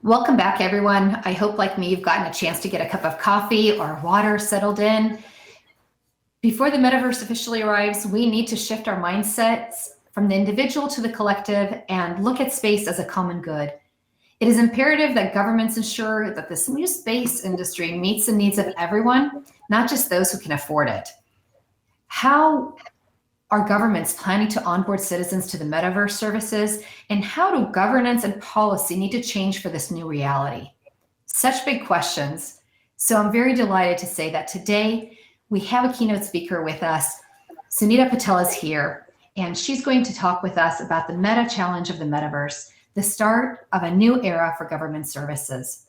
Welcome back, everyone. I hope, like me, you've gotten a chance to get a cup of coffee or water settled in. Before the metaverse officially arrives, we need to shift our mindsets from the individual to the collective and look at space as a common good. It is imperative that governments ensure that this new space industry meets the needs of everyone, not just those who can afford it. How are governments planning to onboard citizens to the metaverse services, and how do governance and policy need to change for this new reality? Such big questions. So I'm very delighted to say that today we have a keynote speaker with us. Sunita Patel is here, and she's going to talk with us about the meta challenge of the metaverse, the start of a new era for government services.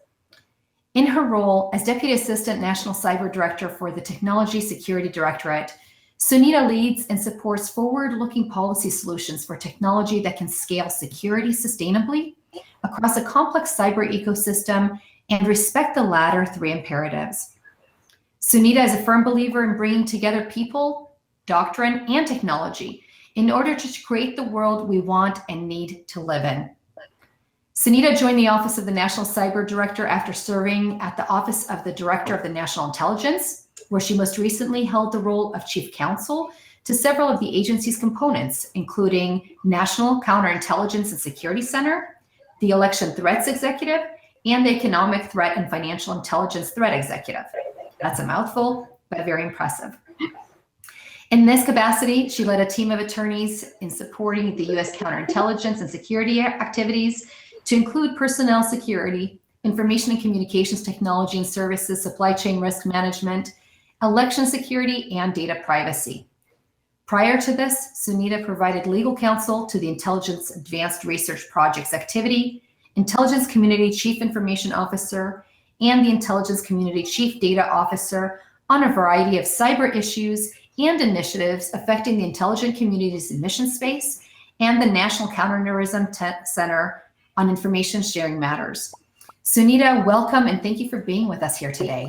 In her role as Deputy Assistant National Cyber Director for the Technology Security Directorate, Sunita leads and supports forward-looking policy solutions for technology that can scale security sustainably across a complex cyber ecosystem and respect the latter three imperatives. Sunita is a firm believer in bringing together people, doctrine, and technology in order to create the world we want and need to live in. Sunita joined the Office of the National Cyber Director after serving at the Office of the Director of the National Intelligence, where she most recently held the role of Chief Counsel to several of the agency's components, including National Counterintelligence and Security Center, the Election Threats Executive, and the Economic Threat and Financial Intelligence Threat Executive. That's a mouthful, but very impressive. In this capacity, she led a team of attorneys in supporting the U.S. counterintelligence and security activities to include personnel security, information and communications technology and services, supply chain risk management, election security, and data privacy. Prior to this, Sunita provided legal counsel to the Intelligence Advanced Research Projects Activity, Intelligence Community Chief Information Officer, and the Intelligence Community Chief Data Officer on a variety of cyber issues and initiatives affecting the intelligence community's mission space and the National Counterterrorism Center on Information Sharing Matters. Sunita, welcome, and thank you for being with us here today.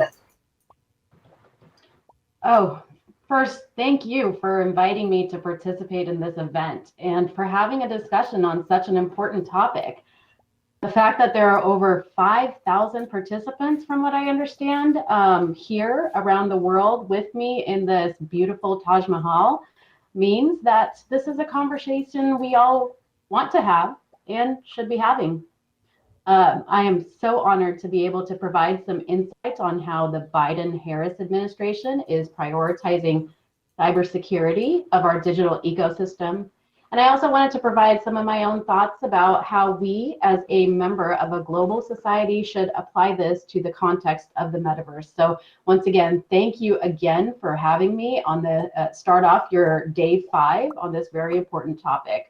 Oh, first, thank you for inviting me to participate in this event and for having a discussion on such an important topic. The fact that there are over 5,000 participants, from what I understand, here around the world with me in this beautiful Taj Mahal means that this is a conversation we all want to have and should be having. I am so honored to be able to provide some insight on how the Biden-Harris administration is prioritizing cybersecurity of our digital ecosystem. And I also wanted to provide some of my own thoughts about how we, as a member of a global society, should apply this to the context of the metaverse. So once again, thank you again for having me on the start off your day 5 on this very important topic.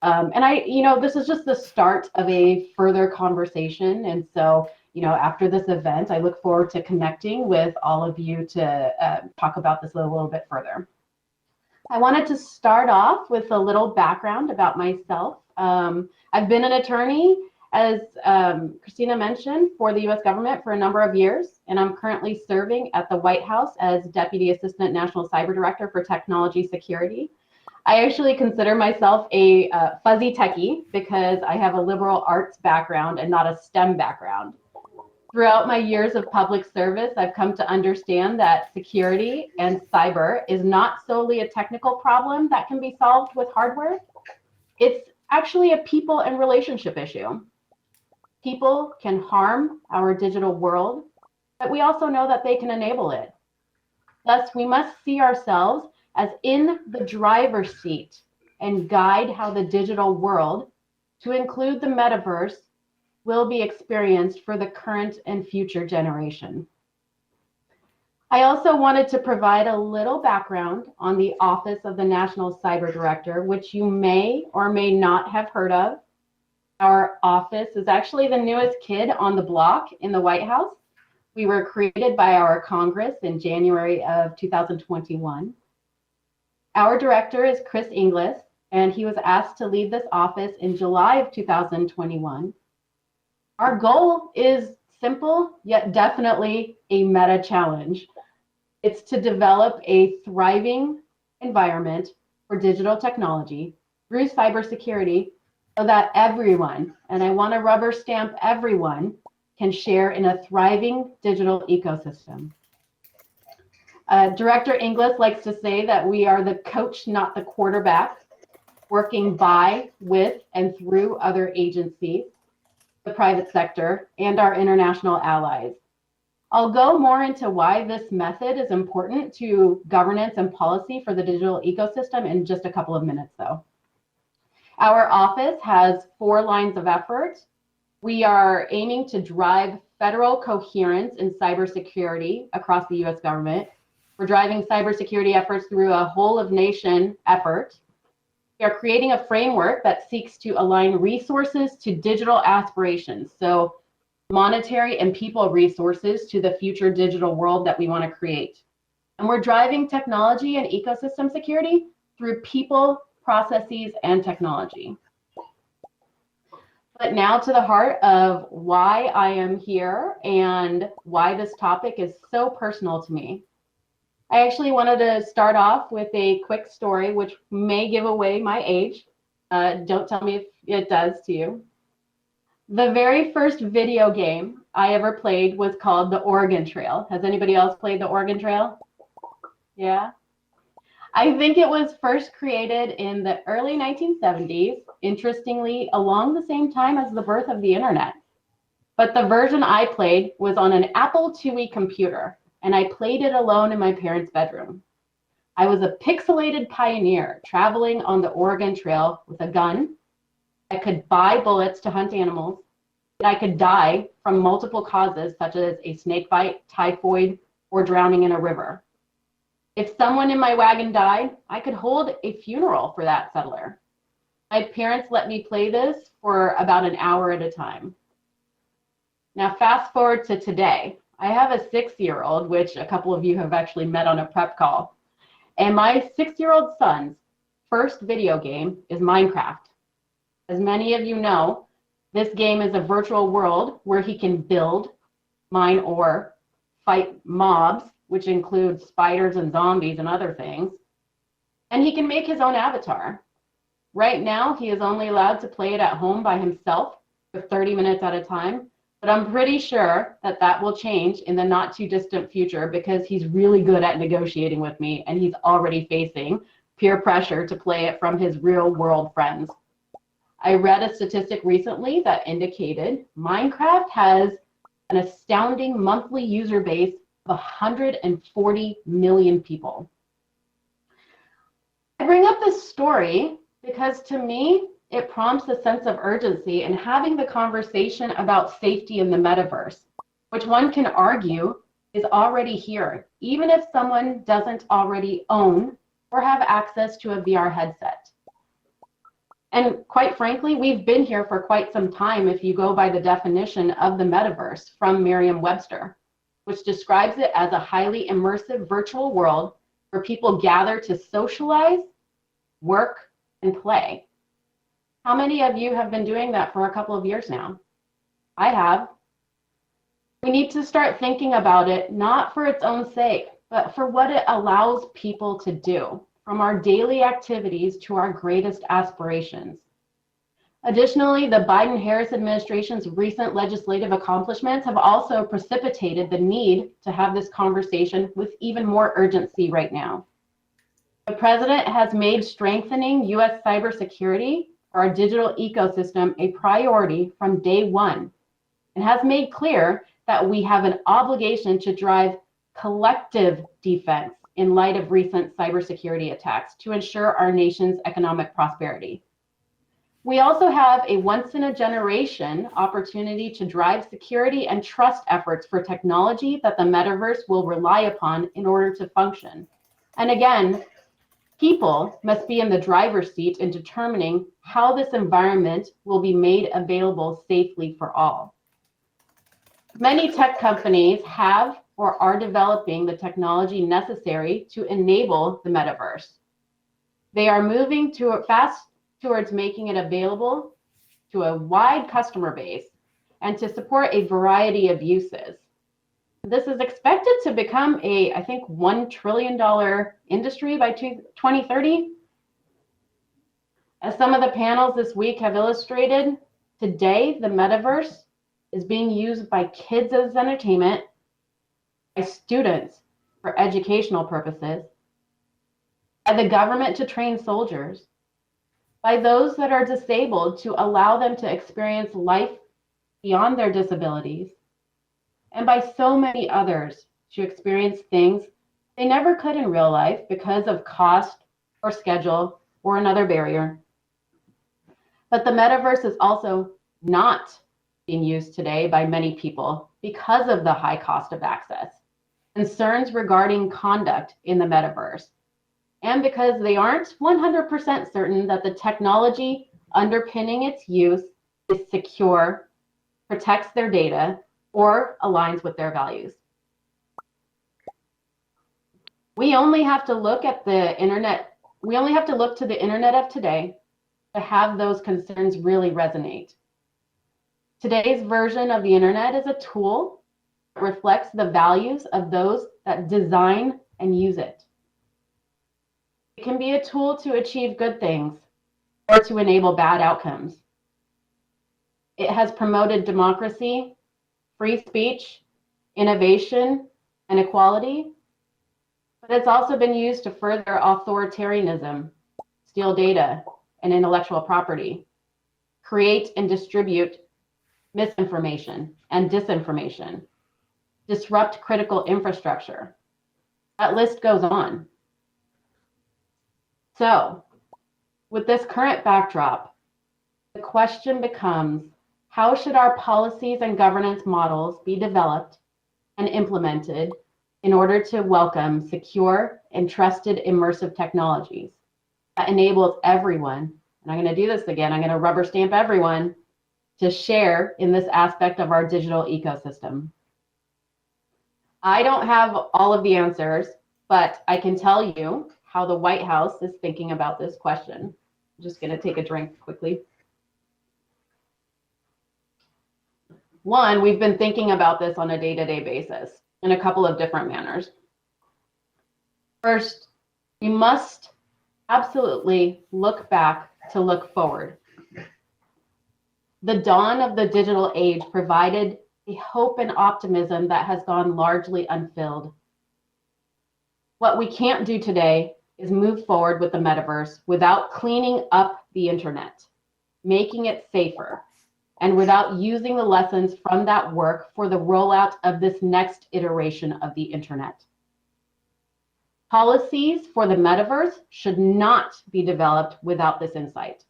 And this is just the start of a further conversation. And so, after this event, I look forward to connecting with all of you to talk about this a little bit further. I wanted to start off with a little background about myself. I've been an attorney, as Christina mentioned, for the U.S. government for a number of years, and I'm currently serving at the White House as Deputy Assistant National Cyber Director for Technology Security. I actually consider myself a fuzzy techie because I have a liberal arts background and not a STEM background. Throughout my years of public service, I've come to understand that security and cyber is not solely a technical problem that can be solved with hardware. It's actually a people and relationship issue. People can harm our digital world, but we also know that they can enable it. Thus, we must see ourselves as in the driver's seat and guide how the digital world, to include the metaverse, will be experienced for the current and future generation. I also wanted to provide a little background on the Office of the National Cyber Director, which you may or may not have heard of. Our office is actually the newest kid on the block in the White House. We were created by our Congress in January of 2021. Our director is Chris Inglis, and he was asked to lead this office in July of 2021. Our goal is simple, yet definitely a meta challenge. It's to develop a thriving environment for digital technology through cybersecurity so that everyone, and I want to rubber stamp everyone, can share in a thriving digital ecosystem. Director Inglis likes to say that we are the coach, not the quarterback, working by, with, and through other agencies, the private sector, and our international allies. I'll go more into why this method is important to governance and policy for the digital ecosystem in just a couple of minutes, though. Our office has 4 lines of effort. We are aiming to drive federal coherence in cybersecurity across the US government. We're driving cybersecurity efforts through a whole of nation effort. We are creating a framework that seeks to align resources to digital aspirations. So monetary and people resources to the future digital world that we want to create. And we're driving technology and ecosystem security through people, processes, and technology. But now to the heart of why I am here and why this topic is so personal to me. I actually wanted to start off with a quick story, which may give away my age. Don't tell me if it does to you. The very first video game I ever played was called the Oregon Trail. Has anybody else played the Oregon Trail? Yeah. I think it was first created in the early 1970s, interestingly, along the same time as the birth of the internet. But the version I played was on an Apple IIe computer, and I played it alone in my parents' bedroom. I was a pixelated pioneer traveling on the Oregon Trail with a gun. I could buy bullets to hunt animals, and I could die from multiple causes such as a snake bite, typhoid, or drowning in a river. If someone in my wagon died, I could hold a funeral for that settler. My parents let me play this for about an hour at a time. Now, fast forward to today. I have a 6-year-old, which a couple of you have actually met on a prep call. And my 6-year-old son's first video game is Minecraft. As many of you know, this game is a virtual world where he can build, mine ore, fight mobs, which includes spiders and zombies and other things. And he can make his own avatar. Right now, he is only allowed to play it at home by himself for 30 minutes at a time. But I'm pretty sure that that will change in the not too distant future because he's really good at negotiating with me and he's already facing peer pressure to play it from his real world friends. I read a statistic recently that indicated Minecraft has an astounding monthly user base of 140 million people. I bring up this story because to me, it prompts a sense of urgency in having the conversation about safety in the metaverse, which one can argue is already here, even if someone doesn't already own or have access to a VR headset. And quite frankly, we've been here for quite some time if you go by the definition of the metaverse from Merriam-Webster, which describes it as a highly immersive virtual world where people gather to socialize, work, and play. How many of you have been doing that for a couple of years now? I have. We need to start thinking about it, not for its own sake, but for what it allows people to do, from our daily activities to our greatest aspirations. Additionally, the Biden-Harris administration's recent legislative accomplishments have also precipitated the need to have this conversation with even more urgency right now. The president has made strengthening U.S. cybersecurity for our digital ecosystem a priority from day one, and has made clear that we have an obligation to drive collective defense in light of recent cybersecurity attacks to ensure our nation's economic prosperity. We also have a once-in-a-generation opportunity to drive security and trust efforts for technology that the metaverse will rely upon in order to function. And again, people must be in the driver's seat in determining how this environment will be made available safely for all. Many tech companies have or are developing the technology necessary to enable the metaverse. They are moving fast towards making it available to a wide customer base and to support a variety of uses. This is expected to become I think, $1 trillion industry by 2030. As some of the panels this week have illustrated, today the metaverse is being used by kids as entertainment, by students for educational purposes, by the government to train soldiers, by those that are disabled to allow them to experience life beyond their disabilities, and by so many others to experience things they never could in real life because of cost or schedule or another barrier. But the metaverse is also not being used today by many people because of the high cost of access, concerns regarding conduct in the metaverse, and because they aren't 100% certain that the technology underpinning its use is secure, protects their data, or aligns with their values. We only have to look at the internet. We only have to look to the internet of today to have those concerns really resonate. Today's version of the internet is a tool that reflects the values of those that design and use it. It can be a tool to achieve good things or to enable bad outcomes. It has promoted democracy, free speech, innovation, and equality, but it's also been used to further authoritarianism, steal data and intellectual property, create and distribute misinformation and disinformation, disrupt critical infrastructure. That list goes on. So, with this current backdrop, the question becomes, how should our policies and governance models be developed and implemented in order to welcome secure and trusted immersive technologies that enables everyone, and I'm going to do this again, I'm going to rubber stamp everyone, to share in this aspect of our digital ecosystem? I don't have all of the answers, but I can tell you how the White House is thinking about this question. I'm just going to take a drink quickly. One, we've been thinking about this on a day-to-day basis in a couple of different manners. First, we must absolutely look back to look forward. The dawn of the digital age provided a hope and optimism that has gone largely unfilled. What we can't do today is move forward with the metaverse without cleaning up the internet, making it safer, and without using the lessons from that work for the rollout of this next iteration of the internet. Policies for the metaverse should not be developed without this insight.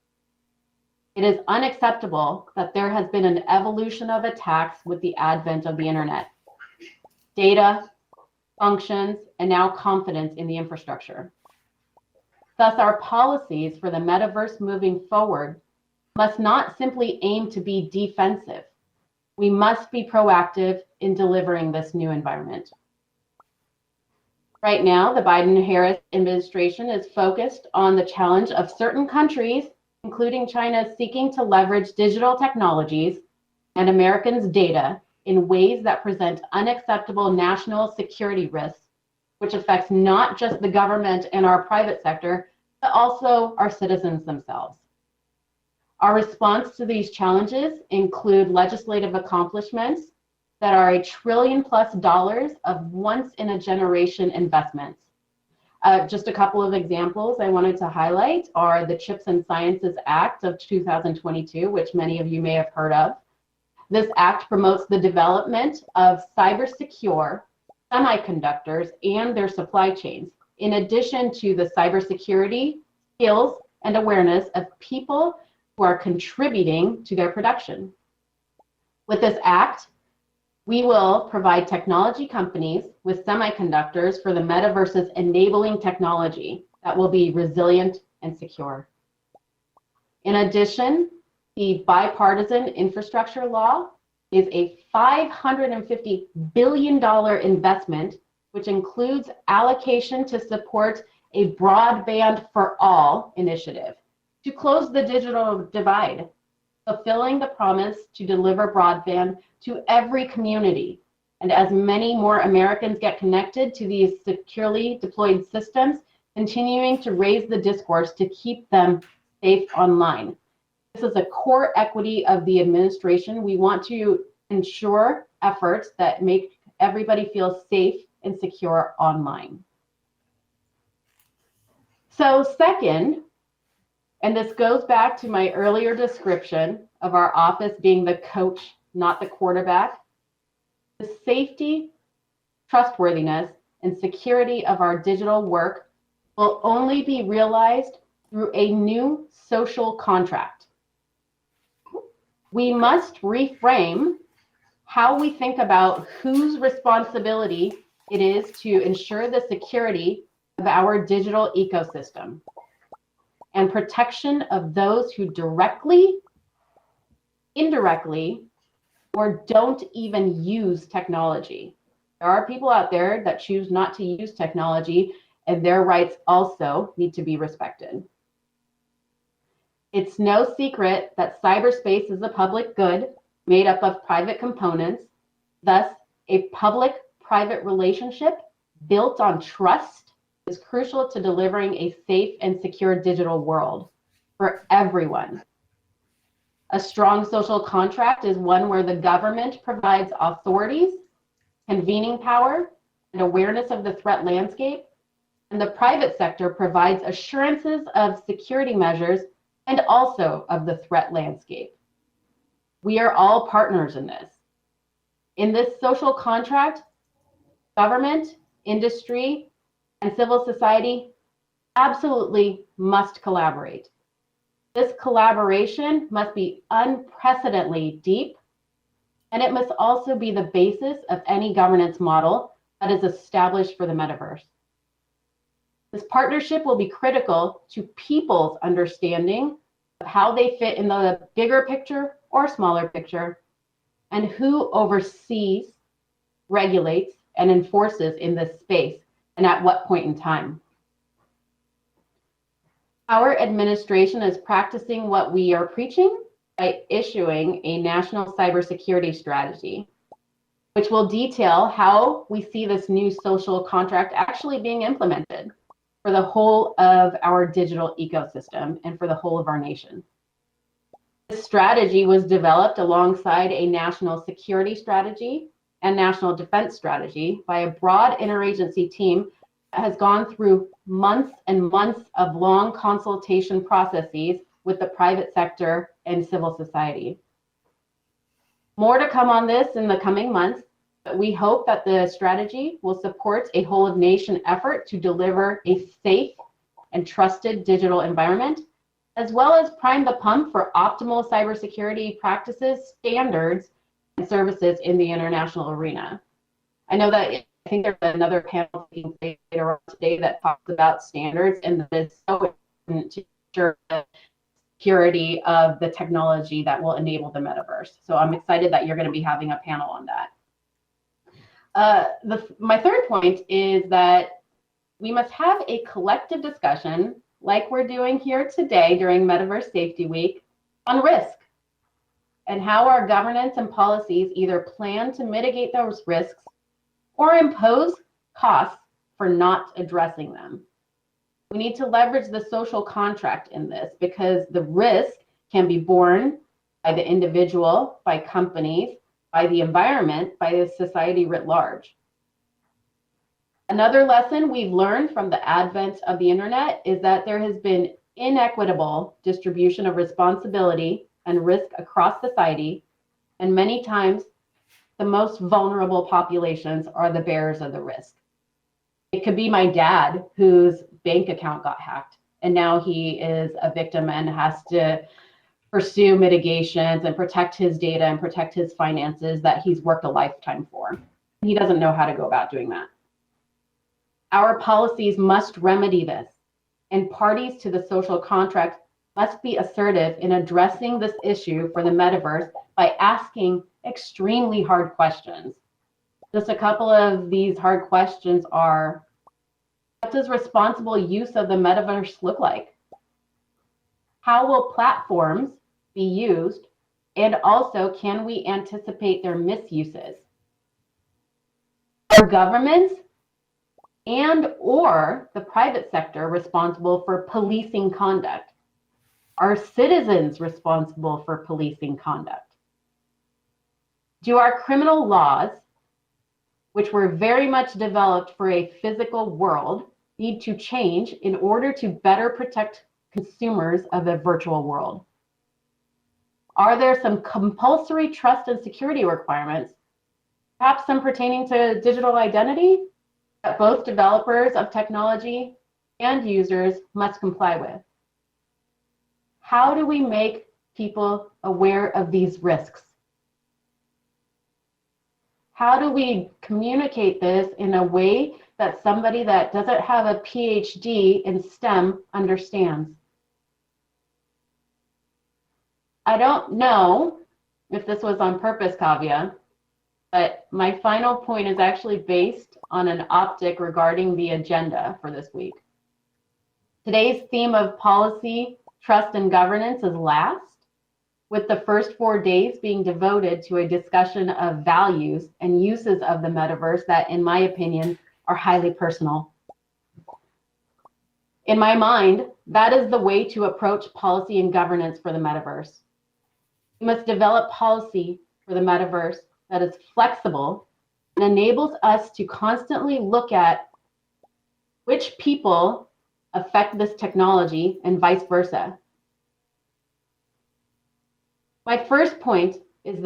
It is unacceptable that there has been an evolution of attacks with the advent of the internet. Data, functions, and now confidence in the infrastructure. Thus, our policies for the metaverse moving forward must not simply aim to be defensive. We must be proactive in delivering this new environment. Right now, the Biden-Harris administration is focused on the challenge of certain countries, including China, seeking to leverage digital technologies and Americans' data in ways that present unacceptable national security risks, which affects not just the government and our private sector, but also our citizens themselves. Our response to these challenges include legislative accomplishments that are $1 trillion+ of once-in-a-generation investments. Just a couple of examples I wanted to highlight are the Chips and Sciences Act of 2022, which many of you may have heard of. This act promotes the development of cyber-secure semiconductors and their supply chains, in addition to the cybersecurity skills and awareness of people who are contributing to their production. With this act, we will provide technology companies with semiconductors for the metaverse's enabling technology that will be resilient and secure. In addition, the bipartisan infrastructure law is a $550 billion investment, which includes allocation to support a broadband for all initiative to close the digital divide, fulfilling the promise to deliver broadband to every community. And as many more Americans get connected to these securely deployed systems, continuing to raise the discourse to keep them safe online. This is a core equity of the administration. We want to ensure efforts that make everybody feel safe and secure online. So second, and this goes back to my earlier description of our office being the coach, not the quarterback, the safety, trustworthiness, and security of our digital work will only be realized through a new social contract. We must reframe how we think about whose responsibility it is to ensure the security of our digital ecosystem and protection of those who directly, indirectly, or don't even use technology. There are people out there that choose not to use technology, and their rights also need to be respected. It's no secret that cyberspace is a public good made up of private components. Thus, a public-private relationship built on trust is crucial to delivering a safe and secure digital world for everyone. A strong social contract is one where the government provides authorities, convening power, and awareness of the threat landscape, and the private sector provides assurances of security measures and also of the threat landscape. We are all partners in this. In this social contract, government, industry, and civil society absolutely must collaborate. This collaboration must be unprecedentedly deep, and it must also be the basis of any governance model that is established for the metaverse. This partnership will be critical to people's understanding of how they fit in the bigger picture or smaller picture, and who oversees, regulates, and enforces in this space, and at what point in time. Our administration is practicing what we are preaching by issuing a national cybersecurity strategy, which will detail how we see this new social contract actually being implemented for the whole of our digital ecosystem and for the whole of our nation. This strategy was developed alongside a national security strategy and national defense strategy by a broad interagency team that has gone through months and months of long consultation processes with the private sector and civil society. More to come on this in the coming months, but we hope that the strategy will support a whole of nation effort to deliver a safe and trusted digital environment, as well as prime the pump for optimal cybersecurity practices, standards, and services in the international arena. I know that I think there's another panel taking place later on today that talks about standards, and that is so important to ensure the security of the technology that will enable the metaverse. So I'm excited that you're going to be having a panel on that. My third point is that we must have a collective discussion, like we're doing here today during Metaverse Safety Week, on risk and how our governance and policies either plan to mitigate those risks or impose costs for not addressing them. We need to leverage the social contract in this because the risk can be borne by the individual, by companies, by the environment, by the society writ large. Another lesson we've learned from the advent of the internet is that there has been inequitable distribution of responsibility and risk across society, and many times the most vulnerable populations are the bearers of the risk. It could be my dad whose bank account got hacked, and now he is a victim and has to pursue mitigations and protect his data and protect his finances that he's worked a lifetime for. He doesn't know how to go about doing that. Our policies must remedy this, and parties to the social contract must be assertive in addressing this issue for the metaverse by asking extremely hard questions. Just a couple of these hard questions are, what does responsible use of the metaverse look like? How will platforms be used? And also, can we anticipate their misuses? Are governments and or the private sector responsible for policing conduct? Are citizens responsible for policing conduct? Do our criminal laws, which were very much developed for a physical world, need to change in order to better protect consumers of a virtual world? Are there some compulsory trust and security requirements, perhaps some pertaining to digital identity, that both developers of technology and users must comply with? How do we make people aware of these risks? How do we communicate this in a way that somebody that doesn't have a PhD in STEM understands? I don't know if this was on purpose, Kavya, but my final point is actually based on an optic regarding the agenda for this week. Today's theme of policy, trust, and governance is last, with the first 4 days being devoted to a discussion of values and uses of the metaverse that, in my opinion, are highly personal. In my mind, that is the way to approach policy and governance for the metaverse. We must develop policy for the metaverse that is flexible and enables us to constantly look at which people affect this technology and vice versa. My final point is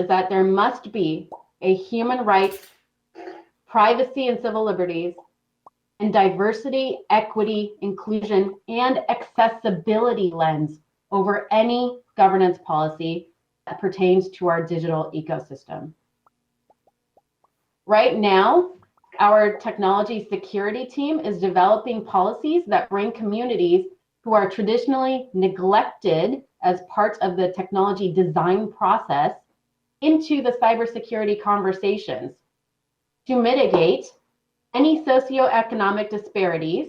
that there must be a human rights, privacy and civil liberties, and diversity, equity, inclusion, and accessibility lens over any governance policy that pertains to our digital ecosystem. Right now, our technology security team is developing policies that bring communities who are traditionally neglected as part of the technology design process into the cybersecurity conversations to mitigate any socioeconomic disparities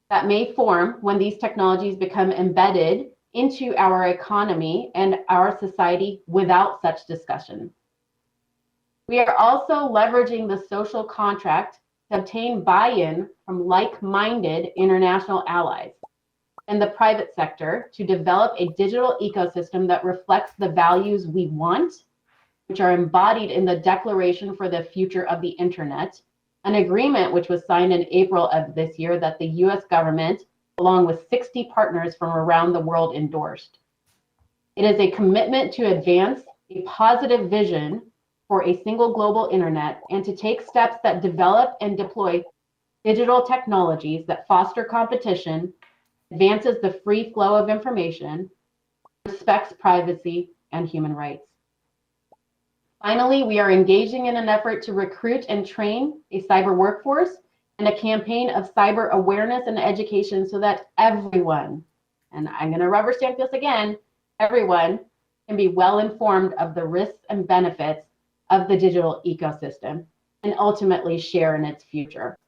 that may form when these technologies become embedded into our economy and our society without such discussion. We are also leveraging the social contract to obtain buy-in from like-minded international allies and the private sector to develop a digital ecosystem that reflects the values we want, which are embodied in the Declaration for the Future of the Internet, an agreement which was signed in April of this year that the US government, along with 60 partners from around the world, endorsed. It is a commitment to advance a positive vision for a single global internet and to take steps that develop and deploy digital technologies that foster competition, advances the free flow of information, respects privacy and human rights. Finally, we are engaging in an effort to recruit and train a cyber workforce and a campaign of cyber awareness and education so that everyone, and I'm going to rubber stamp this again, everyone can be well informed of the risks and benefits of the digital ecosystem and ultimately share in its future.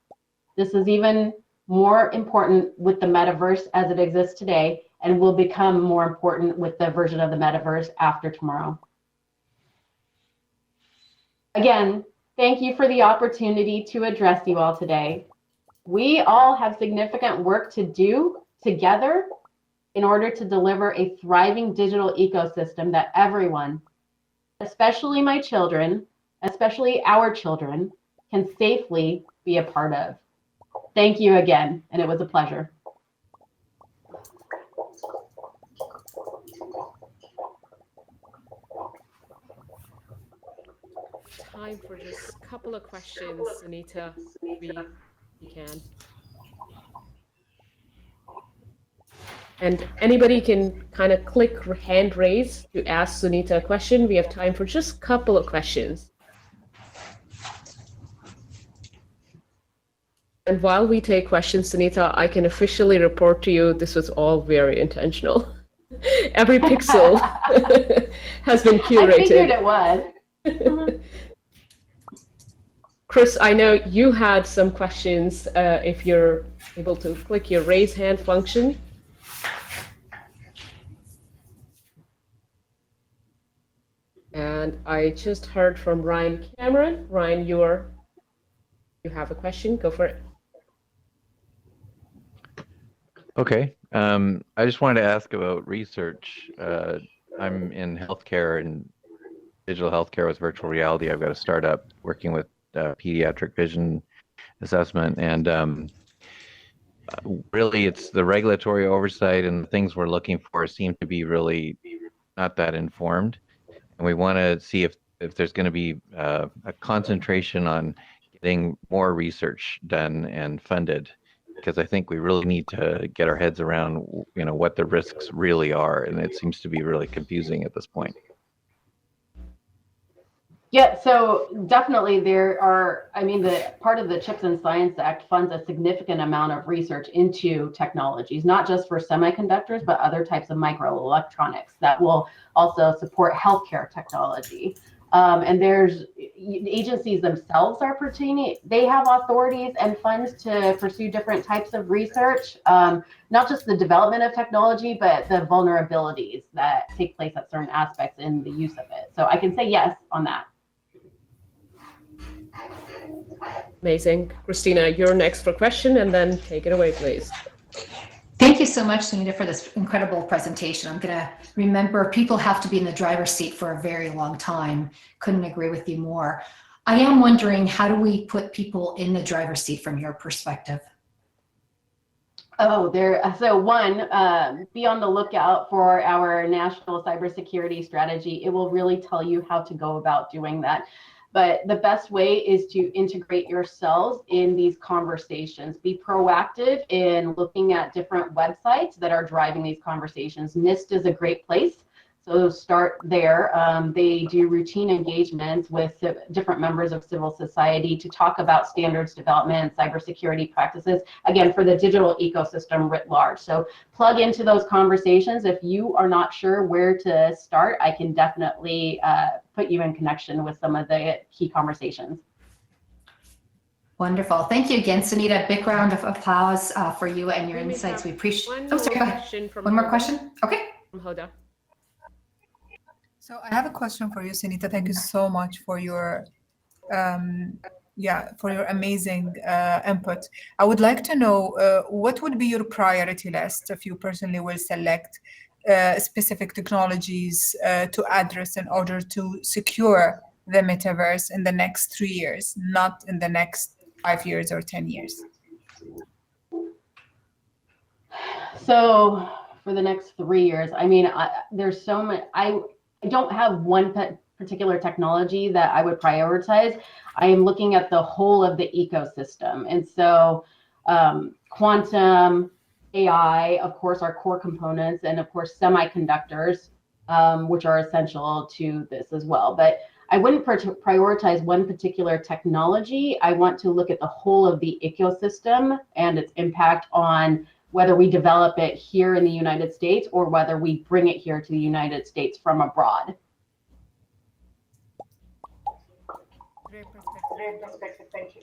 This is even more important with the metaverse as it exists today and will become more important with the version of the metaverse after tomorrow. Again, thank you for the opportunity to address you all today. We all have significant work to do together in order to deliver a thriving digital ecosystem that everyone, especially my children, especially our children, can safely be a part of. Thank you again, and it was a pleasure. Time for just a couple of questions, Sunita, if you can. And anybody can kind of click hand raise to ask Sunita a question. We have time for just a couple of questions. And while we take questions, Sunita, I can officially report to you this was all very intentional. Every pixel has been curated. I figured it was. Chris, I know you had some questions. If you're able to click your raise hand function. And I just heard from Ryan Cameron. Ryan, you have a question, go for it. Okay. I just wanted to ask about research. I'm in healthcare and digital healthcare with virtual reality. I've got a startup working with pediatric vision assessment, and really it's the regulatory oversight and the things we're looking for seem to be really not that informed. And we want to see if there's going to be a concentration on getting more research done and funded, because I think we really need to get our heads around, what the risks really are, and it seems to be really confusing at this point. Yeah, so definitely there are, the part of the Chips and Science Act funds a significant amount of research into technologies, not just for semiconductors, but other types of microelectronics that will also support healthcare technology. And there's agencies themselves are pertaining, they have authorities and funds to pursue different types of research, not just the development of technology, but the vulnerabilities that take place at certain aspects in the use of it. So I can say yes on that. Amazing. Christina, you're next for question, and then take it away, please. Thank you so much, Sunita, for this incredible presentation. I'm going to remember people have to be in the driver's seat for a very long time. Couldn't agree with you more. I am wondering, how do we put people in the driver's seat from your perspective? So one, be on the lookout for our national cybersecurity strategy. It will really tell you how to go about doing that. But the best way is to integrate yourselves in these conversations. Be proactive in looking at different websites that are driving these conversations. NIST is a great place, so start there. They do routine engagements with different members of civil society to talk about standards development and cybersecurity practices, again, for the digital ecosystem writ large. So plug into those conversations. If you are not sure where to start, I can definitely put you in connection with some of the key conversations. Wonderful. Thank you again, Sunita. Big round of applause for you and your insights. We appreciate. Oh, sorry, go ahead. One more question. Okay. From Hoda. So I have a question for you, Sunita. Thank you so much for your amazing input. I would like to know what would be your priority list if you personally will select specific technologies to address in order to secure the metaverse in the next 3 years, not in the next 5 years or 10 years? So for the next 3 years, there's so many. I don't have one particular technology that I would prioritize. I am looking at the whole of the ecosystem. And so quantum, AI, of course, are core components, and of course, semiconductors, which are essential to this as well. But I wouldn't prioritize one particular technology. I want to look at the whole of the ecosystem and its impact on whether we develop it here in the United States or whether we bring it here to the United States from abroad. Great perspective. Thank you.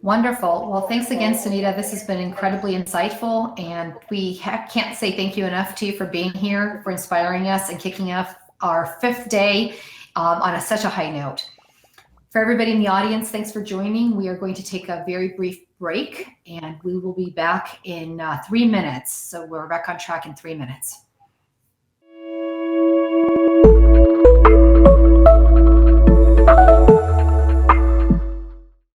Wonderful. Well, thanks again, Sunita. This has been incredibly insightful, and we can't say thank you enough to you for being here, for inspiring us and kicking off our 5th day on such a high note. For everybody in the audience, thanks for joining. We are going to take a very brief break, and we will be back in 3 minutes. So we're back on track in 3 minutes.